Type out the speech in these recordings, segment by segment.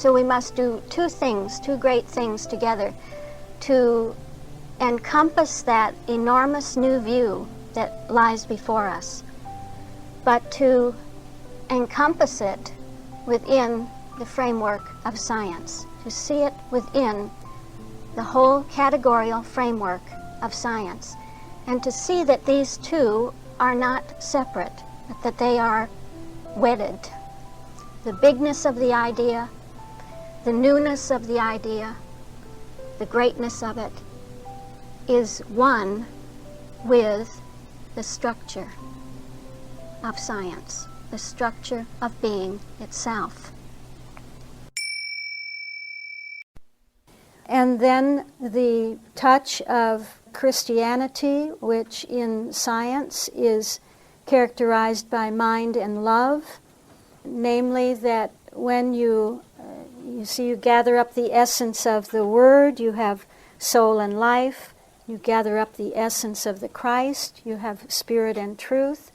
So we must do two things, two great things together to encompass that enormous new view that lies before us, but to encompass it within the framework of science, to see it within the whole categorical framework of science, and to see that these two are not separate, but that they are wedded. The bigness of the idea, the newness of the idea, the greatness of it is one with the structure of science, the structure of being itself. And then the touch of Christianity, which in science is characterized by mind and love, namely that when you gather up the essence of the Word, you have soul and life. You gather up the essence of the Christ, you have spirit and truth.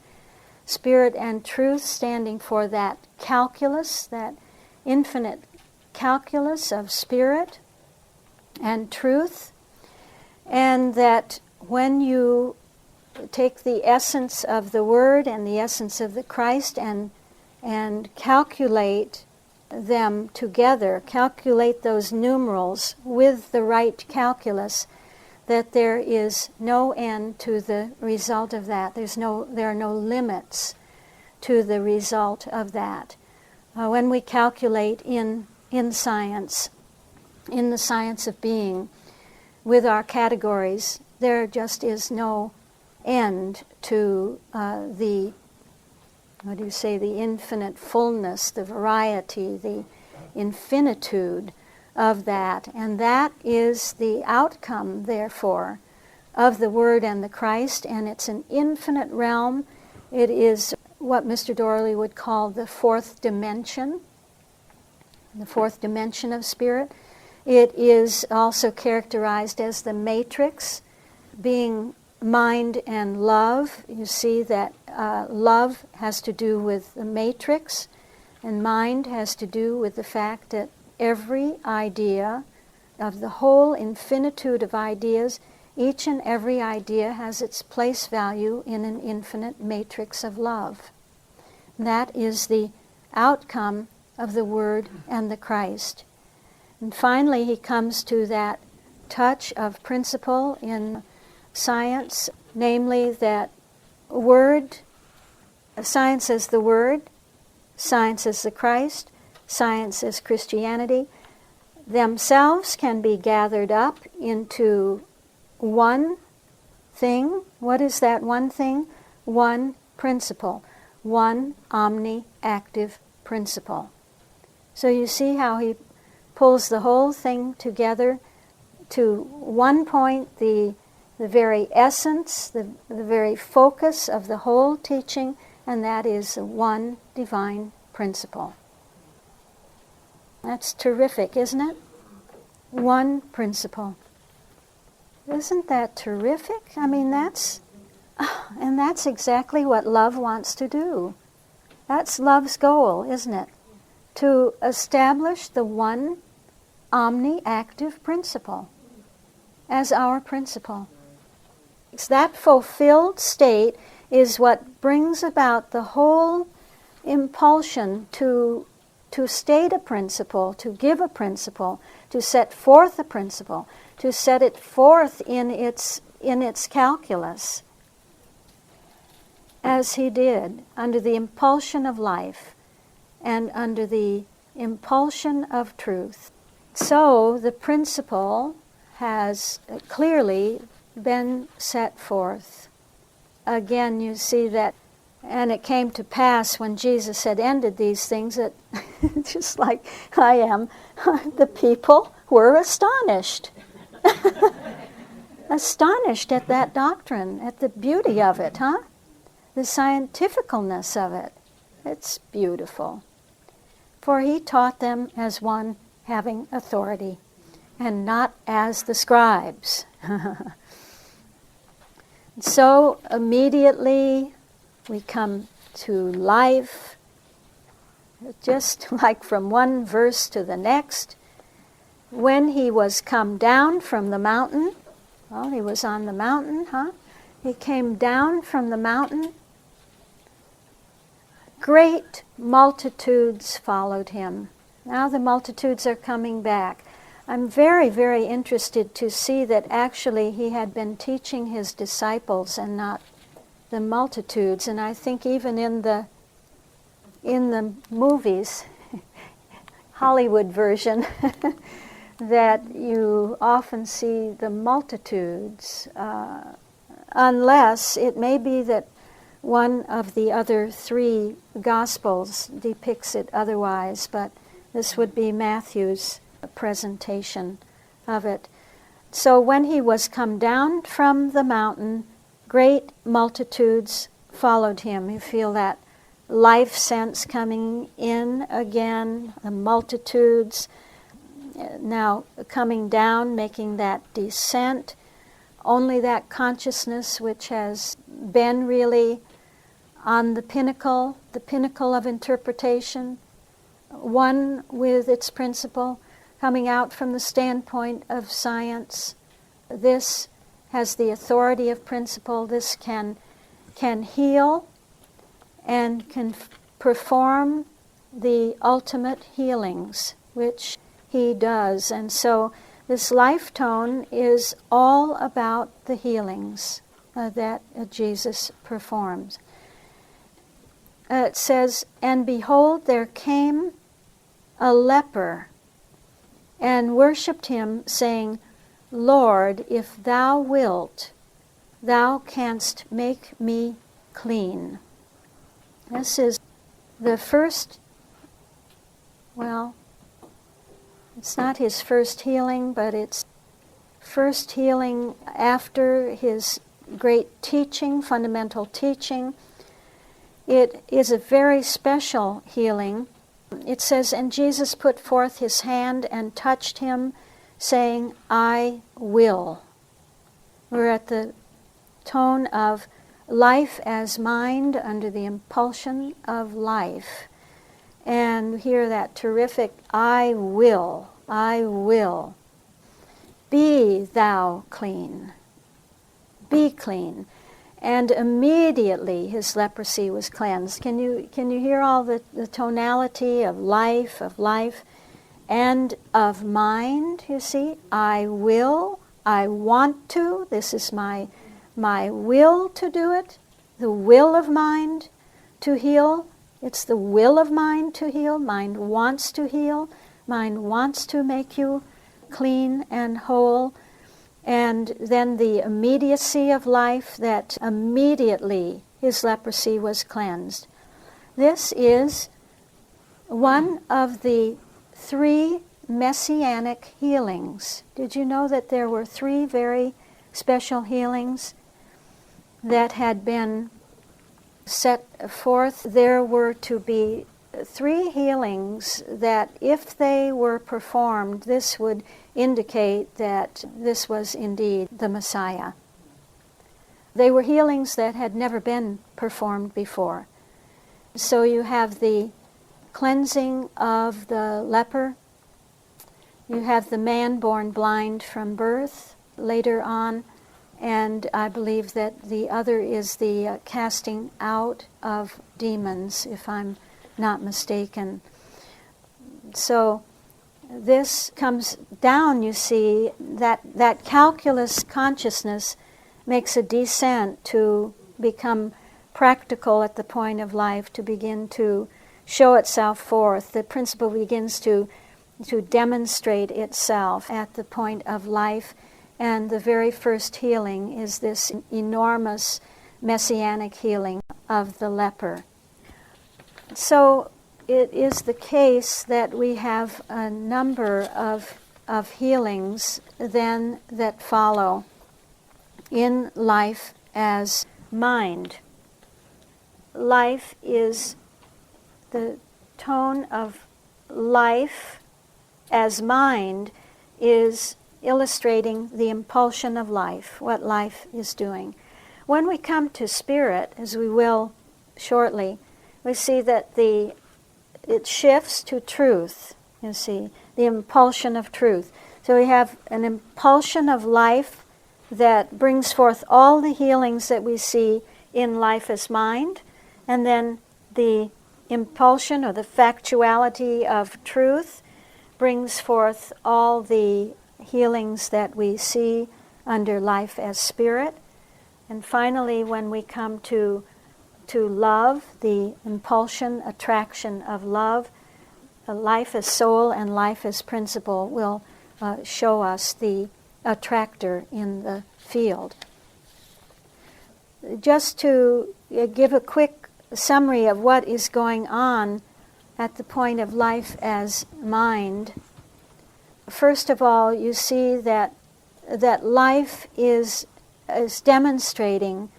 Spirit and truth standing for that calculus, that infinite calculus of spirit and truth. And that when you take the essence of the Word and the essence of the Christ and calculate them together, calculate those numerals with the right calculus, that there is no end to the result of that. There are no limits to the result of that. When we calculate in science, in the science of being, with our categories, there just is no end to the infinite fullness, the variety, the infinitude of that. And that is the outcome, therefore, of the Word and the Christ, and it's an infinite realm. It is what Mr. Dorley would call the fourth dimension of spirit. It is also characterized as the matrix, being mind and love. You see that love has to do with the matrix, and mind has to do with the fact that every idea of the whole infinitude of ideas, each and every idea has its place value in an infinite matrix of love. That is the outcome of the Word and the Christ. And finally, he comes to that touch of principle in science, namely that science is the Word, science is the Christ, science is Christianity, themselves can be gathered up into one thing. What is that one thing? One principle, one omni-active principle. So you see how he pulls the whole thing together to one point, the very essence, the very focus of the whole teaching, and that is one divine principle. That's terrific, isn't it? One principle. Isn't that terrific? I mean, that's exactly what love wants to do. That's love's goal, isn't it? To establish the one omni-active principle as our principle. That fulfilled state is what brings about the whole impulsion to state a principle, to give a principle, to set forth a principle, to set it forth in its calculus, as he did under the impulsion of life and under the impulsion of truth. So the principle has clearly been set forth. Again, you see that, and it came to pass when Jesus had ended these things that, just like I am, the people were astonished. Astonished at that doctrine, at the beauty of it, huh? The scientificalness of it. It's beautiful. For he taught them as one having authority, and not as the scribes. So immediately we come to life, just like from one verse to the next. When he was come down from the mountain, well, he was on the mountain, huh? He came down from the mountain. Great multitudes followed him. Now the multitudes are coming back. I'm very, very interested to see that actually he had been teaching his disciples and not the multitudes. And I think even in the movies, Hollywood version, that you often see the multitudes, unless it may be that one of the other three Gospels depicts it otherwise, but this would be Matthew's presentation of it. So when he was come down from the mountain, great multitudes followed him. You feel that life sense coming in again, the multitudes now coming down, making that descent. Only that consciousness which has been really on the pinnacle of interpretation, one with its principle, coming out from the standpoint of science. This has the authority of principle. This can heal and can perform the ultimate healings, which he does. And so this life tone is all about the healings that Jesus performs. It says, "And behold, there came a leper, and worshipped him, saying, Lord, if thou wilt, thou canst make me clean." This is the first, well, it's not his first healing, but it's first healing after his great teaching, fundamental teaching. It is a very special healing. It says, "And Jesus put forth his hand and touched him, saying, I will." We're at the tone of life as mind under the impulsion of life. And hear that terrific, I will, be thou clean, be clean. And immediately his leprosy was cleansed. Can you hear all the tonality of life, and of mind, you see? I will, I want to, this is my will to do it, the will of mind to heal. It's the will of mind to heal. Mind wants to heal. Mind wants to make you clean and whole. And then the immediacy of life, that immediately his leprosy was cleansed. This is one of the 3 messianic healings. Did you know that there were 3 very special healings that had been set forth? There were to be 3 healings that, if they were performed, this would indicate that this was indeed the Messiah. They were healings that had never been performed before. So you have the cleansing of the leper. You have the man born blind from birth later on. And I believe that the other is the casting out of demons, if I'm not mistaken. So this comes down, you see, that calculus consciousness makes a descent to become practical at the point of life, to begin to show itself forth. The principle begins to demonstrate itself at the point of life. And the very first healing is this enormous messianic healing of the leper. So it is the case that we have a number of healings then that follow in life as mind. Life is the tone of life as mind is illustrating the impulsion of life, what life is doing. When we come to spirit, as we will shortly, we see that the it shifts to truth, you see, the impulsion of truth. So we have an impulsion of life that brings forth all the healings that we see in life as mind, and then the impulsion or the factuality of truth brings forth all the healings that we see under life as spirit. And finally, when we come to love, the impulsion, attraction of love, life as soul and life as principle will show us the attractor in the field. Just to give a quick summary of what is going on at the point of life as mind, first of all, you see that life is demonstrating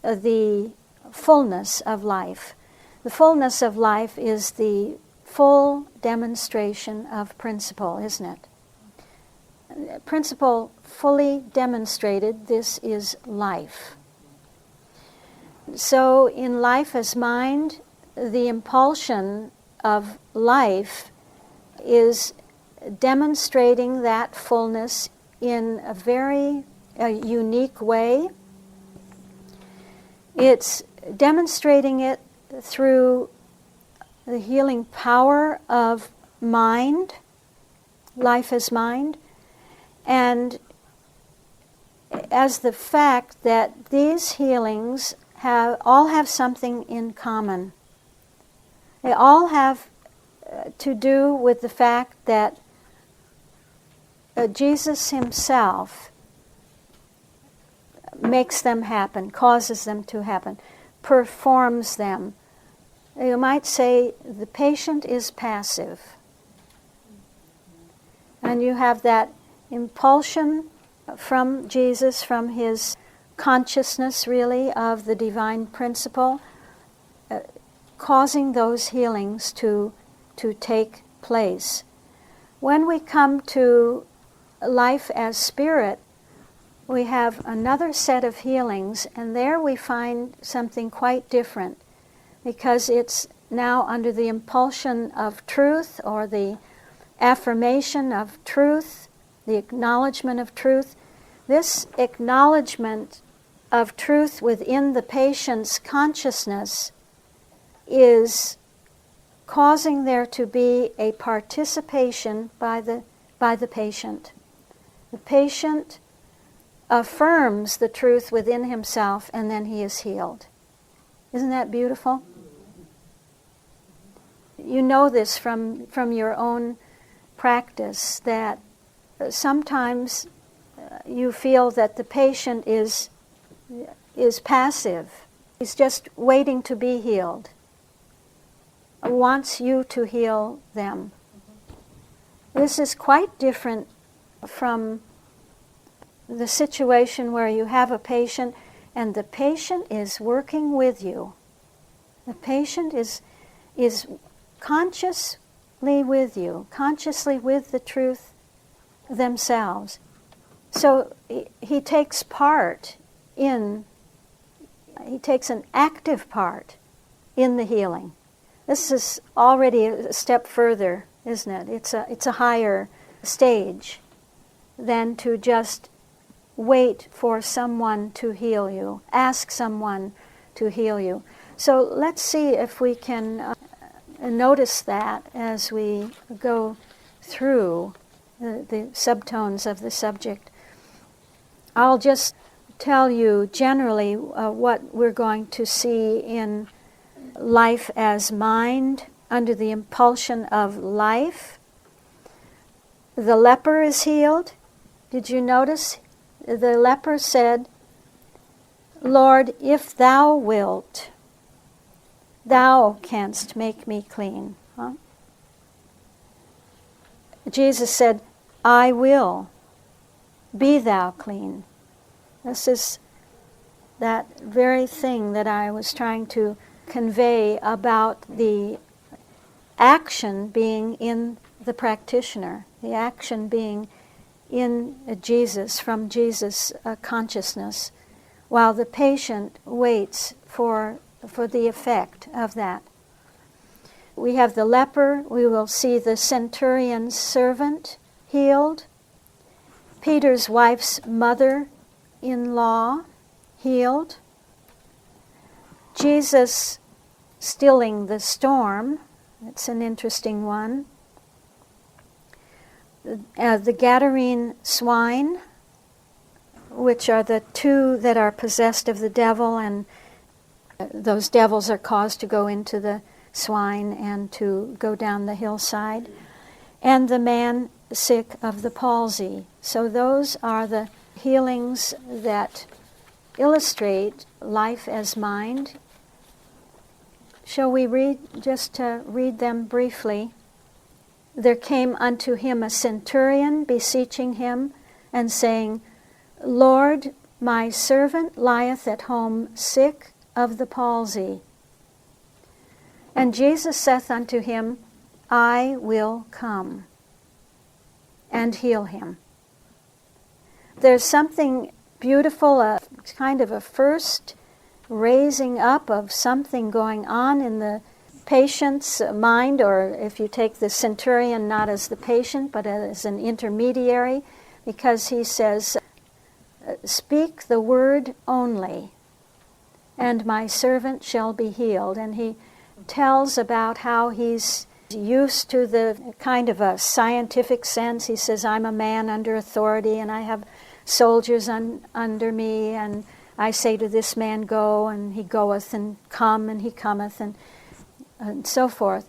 the fullness of life. The fullness of life is the full demonstration of principle, isn't it? Principle fully demonstrated, this is life. So in life as mind, the impulsion of life is demonstrating that fullness in a very unique way. It's demonstrating it through the healing power of mind, life as mind, and as the fact that these healings all have something in common. They all have to do with the fact that Jesus himself makes them happen, causes them to happen, performs them. You might say the patient is passive. And you have that impulsion from Jesus, from his consciousness really of the divine principle, causing those healings to take place. When we come to life as spirit, we have another set of healings, and there we find something quite different, because it's now under the impulsion of truth, or the affirmation of truth, the acknowledgement of truth. This acknowledgement of truth within the patient's consciousness is causing there to be a participation by the patient. The patient affirms the truth within himself, and then he is healed. Isn't that beautiful? You know this from your own practice, that sometimes you feel that the patient is passive. He's just waiting to be healed. Wants you to heal them. This is quite different from the situation where you have a patient and the patient is working with you. The patient is consciously with you, consciously with the truth themselves. So he takes an active part in the healing. This is already a step further, isn't it? It's a higher stage than to just wait for someone to heal you, ask someone to heal you. So let's see if we can notice that as we go through the subtones of the subject. I'll just tell you generally what we're going to see in life as mind under the impulsion of life. The leper is healed. Did you notice? The leper said, "Lord, if thou wilt, thou canst make me clean." Huh? Jesus said, "I will, be thou clean." This is that very thing that I was trying to convey about the action being in the practitioner, the action being in Jesus, from Jesus' consciousness, while the patient waits for the effect of that. we have the leper. We will see the centurion's servant healed. Peter's wife's mother-in-law healed. Jesus stilling the storm. That's an interesting one. The Gadarene swine, which are the two that are possessed of the devil, and those devils are caused to go into the swine and to go down the hillside. And the man sick of the palsy. So those are the healings that illustrate life as mind. Shall we read, just to read them briefly? There came unto him a centurion, beseeching him, and saying, Lord, my servant lieth at home sick of the palsy. And Jesus saith unto him, I will come and heal him. There's something beautiful, kind of a first raising up of something going on in the patient's mind, or if you take the centurion not as the patient but as an intermediary, because he says, speak the word only, and my servant shall be healed. And he tells about how he's used to the kind of a scientific sense. He says, I'm a man under authority, and I have soldiers under me, and I say to this man, go, and he goeth, and come, and he cometh, and so forth.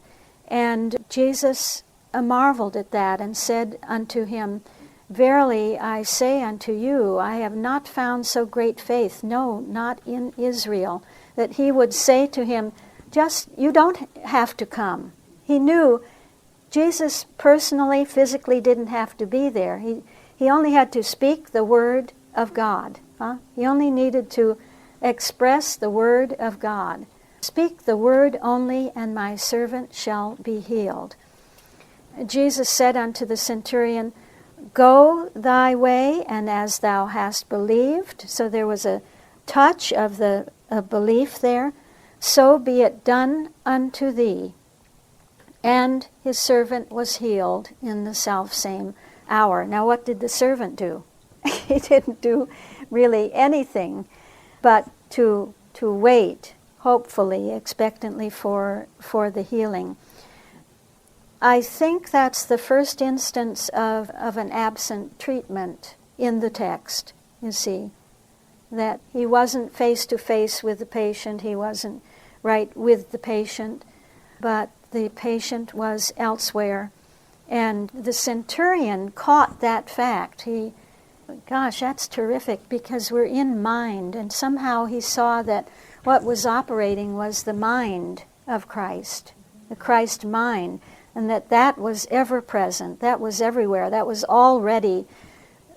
And Jesus marveled at that and said unto him, Verily I say unto you, I have not found so great faith, no, not in Israel, that he would say to him, just, you don't have to come. He knew Jesus personally, physically didn't have to be there. He only had to speak the word of God. He only needed to express the word of God. Speak the word only, and my servant shall be healed. Jesus said unto the centurion, Go thy way, and as thou hast believed. So there was a touch of the belief there. So be it done unto thee. And his servant was healed in the selfsame hour. Now what did the servant do? He didn't do really anything but to wait, hopefully, expectantly for the healing. I think that's the first instance of an absent treatment in the text, you see. That he wasn't face to face with the patient, he wasn't right with the patient, but the patient was elsewhere. And the centurion caught that fact. Gosh, that's terrific, because we're in mind, and somehow he saw that what was operating was the mind of Christ, the Christ mind, and that was ever present, that was everywhere, that was already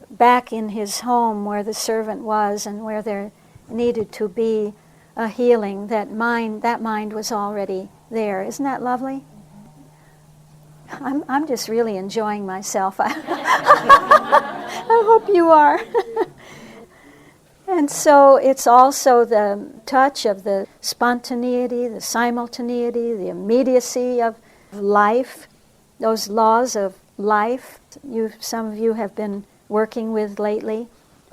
back in his home where the servant was and where there needed to be a healing. That mind was already there. Isn't that lovely? I'm just really enjoying myself. I hope you are. And so it's also the touch of the spontaneity, the simultaneity, the immediacy of life, those laws of life some of you have been working with lately,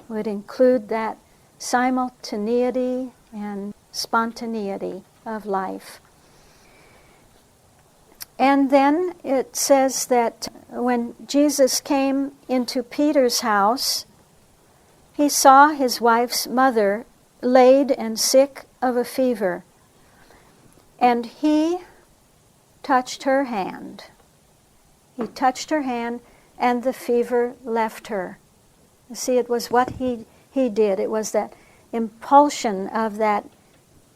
would include that simultaneity and spontaneity of life. And then it says that when Jesus came into Peter's house, he saw his wife's mother laid and sick of a fever, and he touched her hand. He touched her hand, and the fever left her. You see, it was what he did. It was that impulsion of that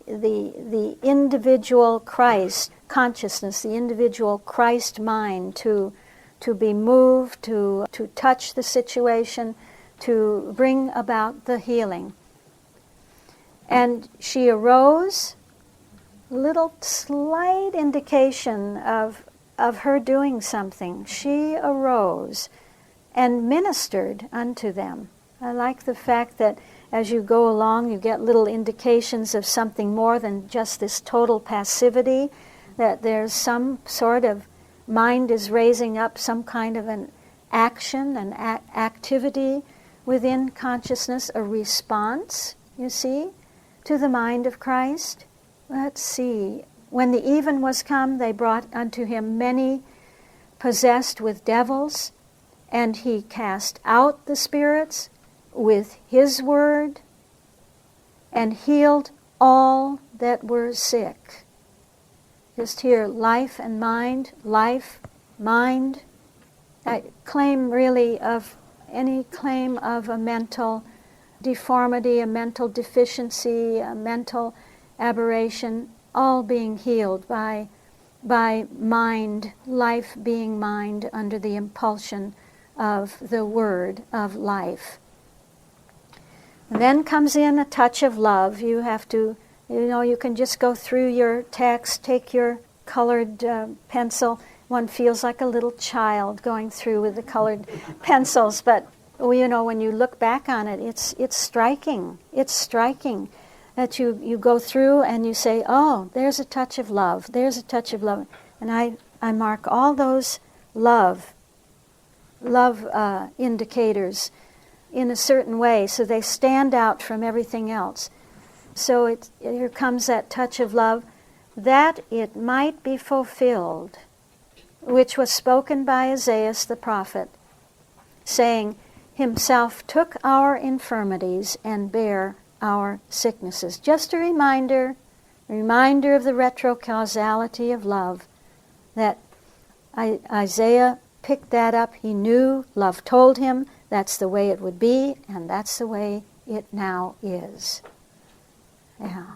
the individual Christ consciousness, the individual Christ mind to be moved, to touch the situation, to bring about the healing. And she arose, little slight indication of her doing something. She arose and ministered unto them. I like the fact that as you go along, you get little indications of something more than just this total passivity, that there's some sort of mind is raising up some kind of an action, an activity within consciousness, a response, you see, to the mind of Christ. Let's see. When the even was come, they brought unto him many possessed with devils, and he cast out the spirits with his word, and healed all that were sick. Just here, life and mind, life, mind. I claim really of any claim of a mental deformity, a mental deficiency, a mental aberration, all being healed by mind, life being mind under the impulsion of the word of life. And then comes in a touch of love. You have to, you can just go through your text, take your colored pencil. One feels like a little child going through with the colored pencils, but when you look back on it, it's striking. It's striking that you go through and you say, oh, there's a touch of love. There's a touch of love. And I mark all those love indicators in a certain way, so they stand out from everything else. So here comes that touch of love, that it might be fulfilled, which was spoken by Isaiah the prophet, saying, himself took our infirmities and bare our sicknesses. Just a reminder of the retrocausality of love, that Isaiah picked that up. He knew, love told him, that's the way it would be, and that's the way it now is. Yeah.